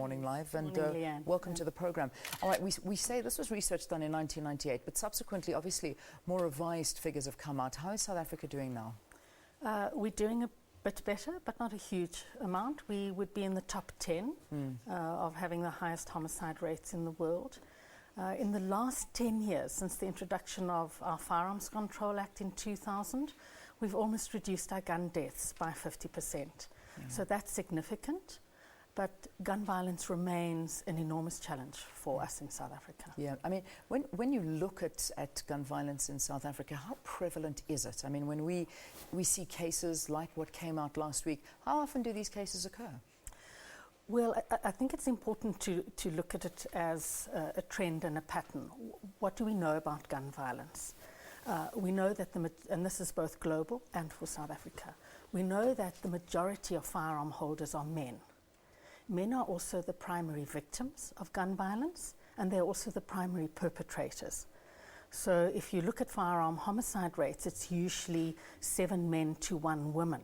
Morning Live, and Morning, Leanne. welcome to the program. All right, we say this was research done in 1998, but subsequently, obviously, more revised figures have come out. How is South Africa doing now? We're doing a bit better, but not a huge amount. We would be in the top 10 of having the highest homicide rates in the world. In the last 10 years, since the introduction of our Firearms Control Act in 2000, we've almost reduced our gun deaths by 50%. So that's significant, but gun violence remains an enormous challenge for us in South Africa. Yeah, I mean, when you look at gun violence in South Africa, how prevalent is it? I mean, when we see cases like what came out last week, how often do these cases occur? Well, I think it's important to look at it as a trend and a pattern. What do we know about gun violence? We know that, and this is both global and for South Africa, we know that the majority of firearm holders are men. Men are also the primary victims of gun violence, and they're also the primary perpetrators. So if you look at firearm homicide rates, it's usually 7 men to 1 woman.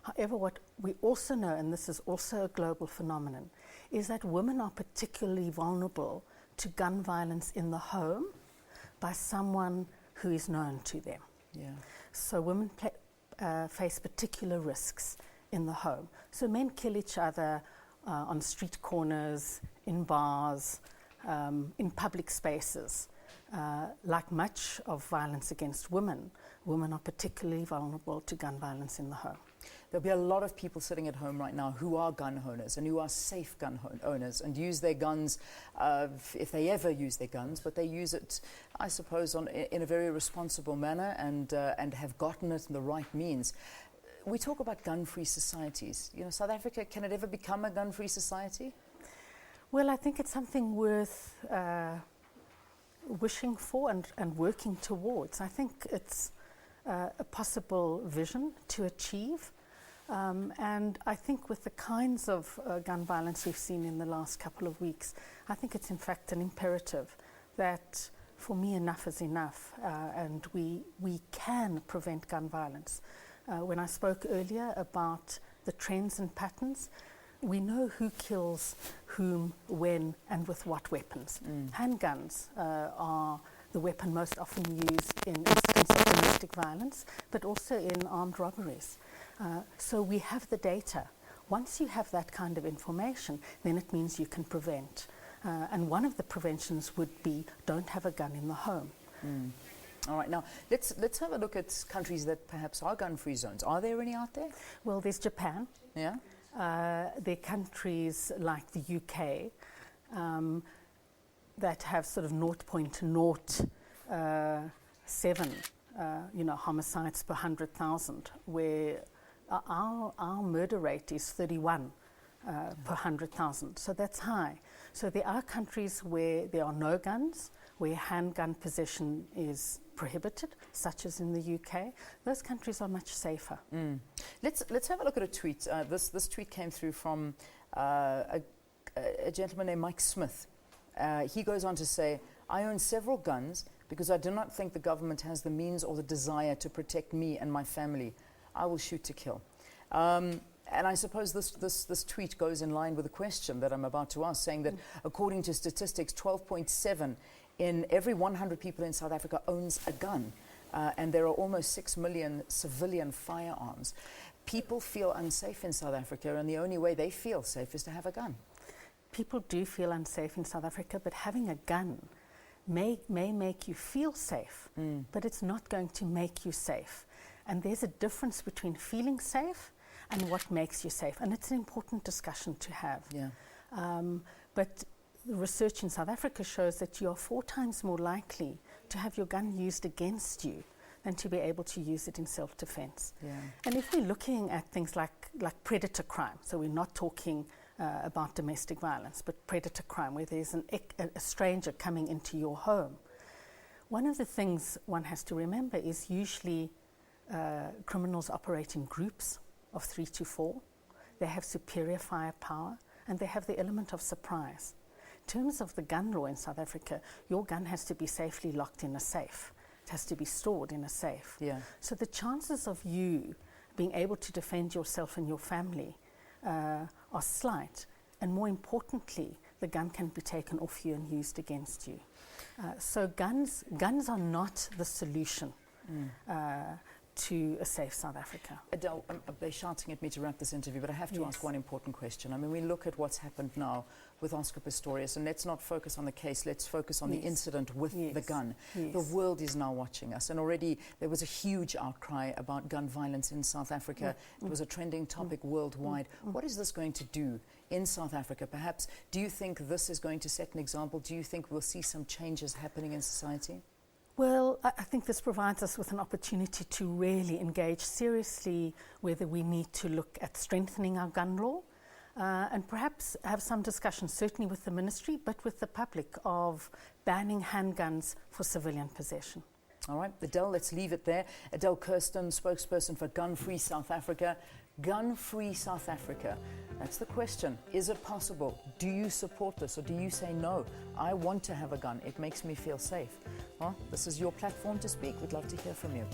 However, what we also know, and this is also a global phenomenon, is that women are particularly vulnerable to gun violence in the home by someone who is known to them. Yeah. So women face particular risks in the home. So men kill each other on street corners, in bars, in public spaces. Like much of violence against women, women are particularly vulnerable to gun violence in the home. There'll be a lot of people sitting at home right now who are gun owners and who are safe gun owners and use their guns, if they ever use their guns, but they use it, I suppose, in a very responsible manner and have gotten it in the right means. We talk about gun-free societies. You know, South Africa, can it ever become a gun-free society? Well, I think it's something worth wishing for and working towards. I think it's a possible vision to achieve. And I think with the kinds of gun violence we've seen in the last couple of weeks, I think it's in fact an imperative that for me enough is enough, and we can prevent gun violence. When I spoke earlier about the trends and patterns, we know who kills whom, when, and with what weapons. Handguns are the weapon most often used in instances of domestic violence, but also in armed robberies. So we have the data. Once you have that kind of information, then it means you can prevent. And one of the preventions would be don't have a gun in the home. All right, now let's have a look at countries that perhaps are gun-free zones. Are there any out there? Well, there's Japan. Yeah. There are countries like the UK that have sort of 0.07 homicides per 100,000, where our murder rate is 31 per 100,000. So that's high. So there are countries where there are no guns, where handgun possession is prohibited, such as in the UK. Those countries are much safer. Let's have a look at a tweet. This tweet came through from a gentleman named Mike Smith. He goes on to say, "I own several guns because I do not think the government has the means or the desire to protect me and my family. I will shoot to kill." And I suppose this tweet goes in line with the question that I'm about to ask, saying that according to statistics, 12.7 in every 100 people in South Africa owns a gun, and there are almost 6 million civilian firearms. People feel unsafe in South Africa, and the only way they feel safe is to have a gun. People do feel unsafe in South Africa, but having a gun may make you feel safe, but it's not going to make you safe. And there's a difference between feeling safe and what makes you safe, and it's an important discussion to have. Yeah. But the research in South Africa shows that you are 4 times more likely to have your gun used against you than to be able to use it in self-defense. Yeah. And if we're looking at things like predator crime, so we're not talking about domestic violence, but predator crime, where there's a stranger coming into your home, one of the things one has to remember is usually criminals operate in groups of 3 to 4. They have superior firepower, and they have the element of surprise. In terms of the gun law in South Africa, your gun has to be safely locked in a safe. It has to be stored in a safe. Yeah. So the chances of you being able to defend yourself and your family are slight and more importantly, the gun can be taken off you and used against you. So guns are not the solution to a safe South Africa. Adele, they're shouting at me to wrap this interview, but I have to ask one important question. I mean, we look at what's happened now with Oscar Pistorius, and let's not focus on the case, let's focus on the incident with the gun. The world is now watching us, and already there was a huge outcry about gun violence in South Africa. It was a trending topic worldwide. What is this going to do in South Africa? Perhaps, do you think this is going to set an example? Do you think we'll see some changes happening in society? Well, I think this provides us with an opportunity to really engage seriously whether we need to look at strengthening our gun law and perhaps have some discussion, certainly with the ministry, but with the public, of banning handguns for civilian possession. All right, Adele, let's leave it there. Adele Kirsten, spokesperson for Gun Free South Africa. Gun Free South Africa. That's the question. Is it possible? Do you support this, or do you say, no, I want to have a gun, it makes me feel safe? Well, this is your platform to speak. We'd love to hear from you.